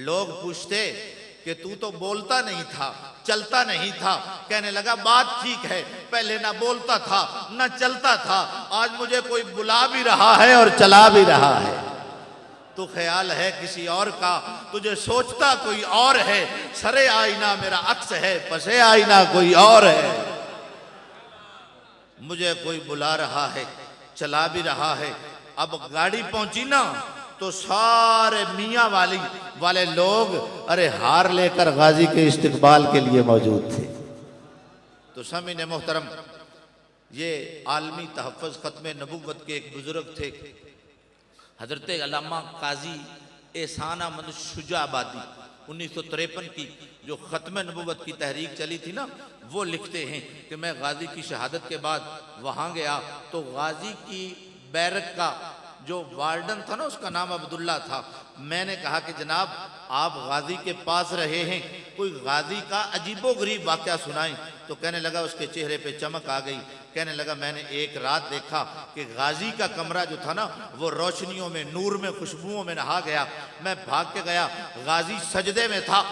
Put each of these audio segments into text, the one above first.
लोग पूछते कि तू तो बोलता नहीं था, चलता नहीं था। कहने लगा बात ठीक है, पहले ना बोलता था ना चलता था, आज मुझे कोई बुला भी रहा है और चला भी रहा है। तो ख्याल है किसी और का, तुझे सोचता कोई और है। सरे आईना मेरा अक्स है, पसे आईना कोई और है। मुझे कोई बुला रहा है, चला भी रहा है। अब गाड़ी पहुंची ना तो सारे मियाँ वाले लोग अरे हार लेकर गाजी के इस्तिकबाल के लिए मौजूद थे। तो सामीन मोहतरम, ये आलमी तहफ़्फ़ुज़ ख़त्म नबुव्वत के एक बुजुर्ग थे, हजरत अल्लामा काजी एहसान अहमद शुजाबादी। 1953 की जो ख़त्म नबुव्वत की तहरीक चली थी ना, वो लिखते हैं कि मैं गाजी की शहादत के बाद वहाँ गया तो गाजी की बैरक का जो वार्डन था ना, उसका नाम अब्दुल्ला था। मैंने कहा कि जनाब आप गाजी के पास रहे हैं, कोई गाजी का अजीबोगरीब वाक़या सुनाएं। तो कहने लगा, उसके चेहरे पे चमक आ गई। कहने लगा मैंने एक रात देखा कि गाजी का कमरा जो था ना, वो रोशनियों में, नूर में, खुशबुओं में नहा गया। मैं भाग के गया, गाजी सजदे में था।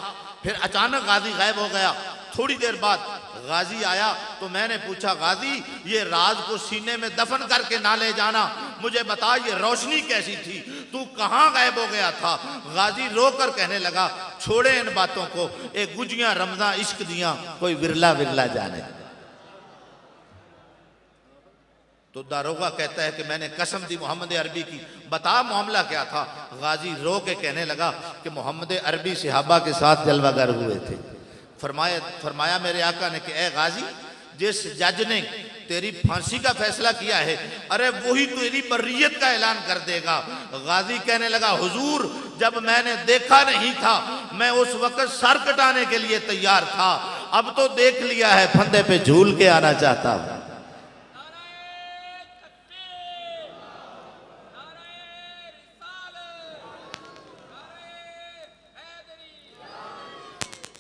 फिर अचानक गाजी गायब हो गया। थोड़ी देर बाद गाजी आया तो मैंने पूछा, गाजी ये राज को सीने में दफन करके ना ले जाना, मुझे बता ये रोशनी कैसी थी, तू कहाँ गायब हो गया था। गाजी रोकर कहने लगा, छोड़े इन बातों को, एक गुजियां रमजा इश्क दिया कोई विरला विरला जाने। तो दारोगा कहता है कि मैंने कसम दी मोहम्मद अरबी की, बता मामला क्या था। गाजी रो के कहने लगा कि मोहम्मद अरबी सहाबा के साथ जलवागर हुए थे। फरमाया मेरे आका ने कि ए गाजी, जिस जज ने तेरी फांसी का फैसला किया है, अरे वही तेरी बर्रियत का ऐलान कर देगा। गाजी कहने लगा, हुजूर जब मैंने देखा नहीं था मैं उस वक्त सर कटाने के लिए तैयार था, अब तो देख लिया है फंदे पे झूल के आना चाहता हूं।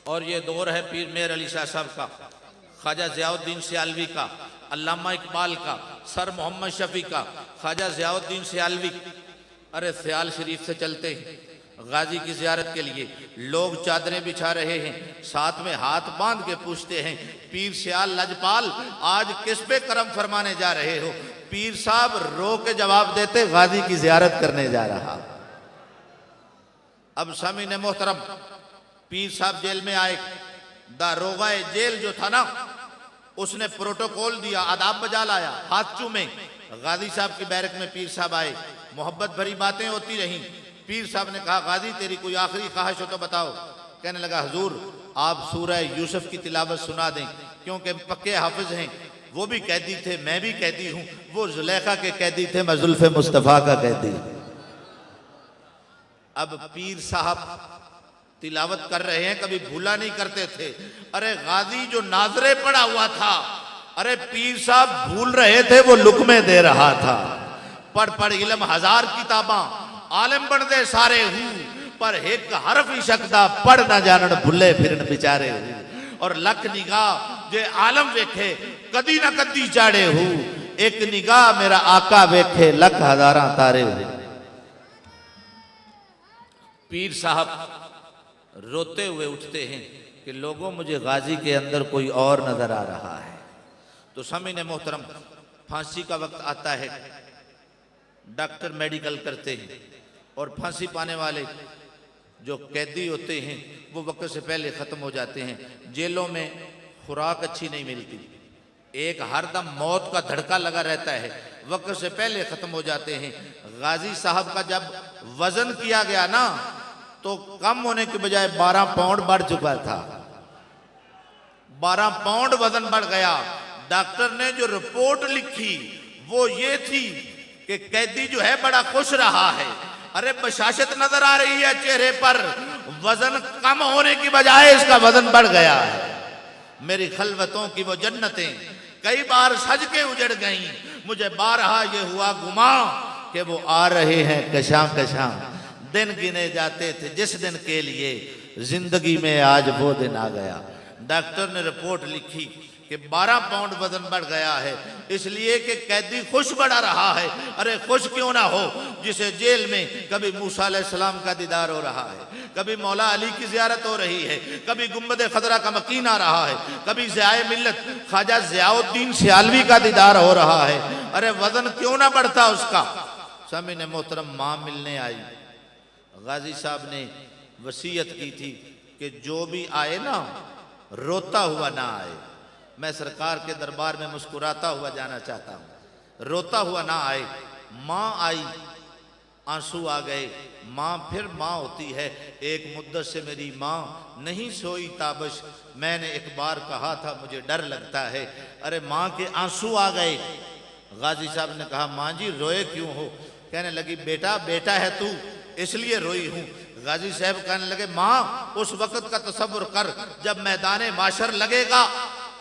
और ये दौर है पीर मेर अली शाह साहब का, ख्वाजा ज़ियाउद्दीन सियालवी का, अल्लामा इकबाल का, सर मोहम्मद शफी का, ख्वाजा ज़ियाउद्दीन सियालवी। अरे सियाल शरीफ से चलते हैं गाजी की ज़ियारत के लिए, लोग चादरें बिछा रहे हैं, साथ में हाथ बांध के पूछते हैं, पीर सियाल लजपाल आज किस पे करम फरमाने जा रहे हो। पीर साहब रो के जवाब देते, गाजी की ज़ियारत करने जा रहा। अब सामीन मोहतरम, पीर साहब जेल में आए। दारोगा जेल जो था ना, उसने प्रोटोकॉल दिया, आदाब बजा लाया, हाथ चूमे। गाजी साहब की बैरक में पीर साहब आए, मोहब्बत भरी बातें होती रहीं। पीर साहब ने कहा, गाजी तेरी कोई आखिरी ख्वाहिश हो तो बताओ। कहने लगा, हुजूर आप सूरह यूसुफ की तिलावत सुना दें, क्योंकि पक्के हाफिज हैं। वो भी कैदी थे, मैं भी कैदी हूँ, वो जुलेखा के कैदी थे, मैं जुल्फ़े मुस्तफ़ा का कैदी। अब पीर साहब तिलावत कर रहे हैं, कभी भूला नहीं करते थे। अरे गाजी जो नाजरे पड़ा हुआ था, अरे पीर साहब भूल रहे थे, वो लुकमे दे रहा था। पढ़ पढ़ इल्म हजार किताबां, आलिम बन दे सारे हूँ, पर एक हरफ ही शकदा पढ़ ना जानन भुले फिरन बिचारे हूँ। और लख निगाह जे आलम वेखे कदी ना कदी चाड़े हूँ, एक निगाह मेरा आका वेखे लख हजारा तारे हूँ। पीर साहब रोते हुए उठते हैं कि लोगों मुझे गाजी के अंदर कोई और नजर आ रहा है। तो सामीन मोहतरम, फांसी का वक्त आता है, डॉक्टर मेडिकल करते हैं और फांसी पाने वाले जो कैदी होते हैं वो वक्त से पहले ख़त्म हो जाते हैं। जेलों में खुराक अच्छी नहीं मिलती, एक हरदम मौत का धड़का लगा रहता है, वक्त से पहले ख़त्म हो जाते हैं। गाजी साहब का जब वजन किया गया ना, तो कम होने के बजाय 12 पाउंड बढ़ चुका था। 12 पाउंड वजन बढ़ गया। डॉक्टर ने जो रिपोर्ट लिखी वो ये थी कि कैदी जो है बड़ा खुश रहा है, अरे बशाशत नजर आ रही है चेहरे पर, वजन कम होने की बजाय इसका वजन बढ़ गया है। मेरी खलवतों की वो जन्नतें कई बार सज के उजड़ गईं, मुझे बारहा ये हुआ गुमा कि वो आ रहे हैं कशां कशां। दिन गिने जाते थे जिस दिन के लिए, जिंदगी में आज वो दिन आ गया। डॉक्टर ने रिपोर्ट लिखी कि 12 पाउंड वजन बढ़ गया है, इसलिए कि कैदी खुश बड़ा रहा है। अरे खुश क्यों ना हो, जिसे जेल में कभी मूसा अलैहिस्सलाम का दीदार हो रहा है, कभी मौला अली की ज़ियारत हो रही है, कभी गुंबद खदरा का मकीन आ रहा है, कभी ज़ियाए मिल्लत ख्वाजा ज़ियाउद्दीन सियालवी का दीदार हो रहा है। अरे वजन क्यों ना बढ़ता उसका। सामने मोहतरम माँ मिलने आई। गाजी साहब ने वसीयत की थी कि जो भी आए ना रोता हुआ ना आए। मैं सरकार के दरबार में मुस्कुराता हुआ जाना चाहता हूँ, रोता हुआ ना आए। माँ आई, आंसू आ गए। माँ फिर माँ होती है। एक मुद्दत से मेरी माँ नहीं सोई ताबश, मैंने एक बार कहा था मुझे डर लगता है। अरे माँ के आंसू आ गए। गाजी साहब ने कहा माँ जी रोए क्यों हो। कहने लगी बेटा बेटा है तू इसलिए रोई हूँ। गाजी साहब कहने लगे माँ उस वक्त का तसव्वुर कर जब मैदान माशर लगेगा,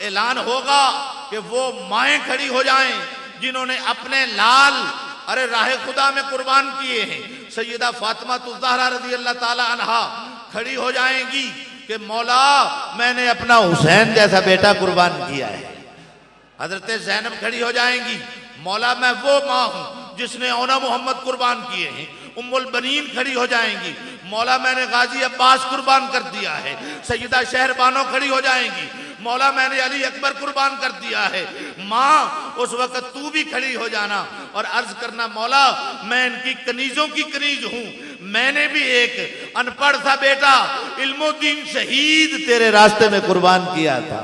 ऐलान होगा कि वो माएँ खड़ी हो जाएं जिन्होंने अपने लाल अरे राह खुदा में कुर्बान किए हैं। सैयदा फातिमा ज़हरा रज़ी अल्लाह ताला अन्हा खड़ी हो जाएंगी कि मौला मैंने अपना हुसैन जैसा बेटा कुर्बान किया है। हजरत ज़ैनब खड़ी हो जाएंगी, मौला मैं वो माँ हूँ जिसने औना मोहम्मद कुर्बान किए हैं। उम्मुल बनीन खड़ी हो जाएंगी, मौला मैंने गाजी अब्बास कुर्बान कर दिया है। सैयदा शहरबानो खड़ी हो जाएंगी, मौला मैंने अली अकबर कुर्बान कर दिया है। माँ उस वक्त तू भी खड़ी हो जाना और अर्ज करना मौला मैं इनकी कनीजों की कनीज हूँ, मैंने भी एक अनपढ़ सा बेटा इल्मुद्दीन शहीद तेरे रास्ते में कुर्बान किया था।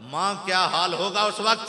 माँ क्या हाल होगा उस वक्त।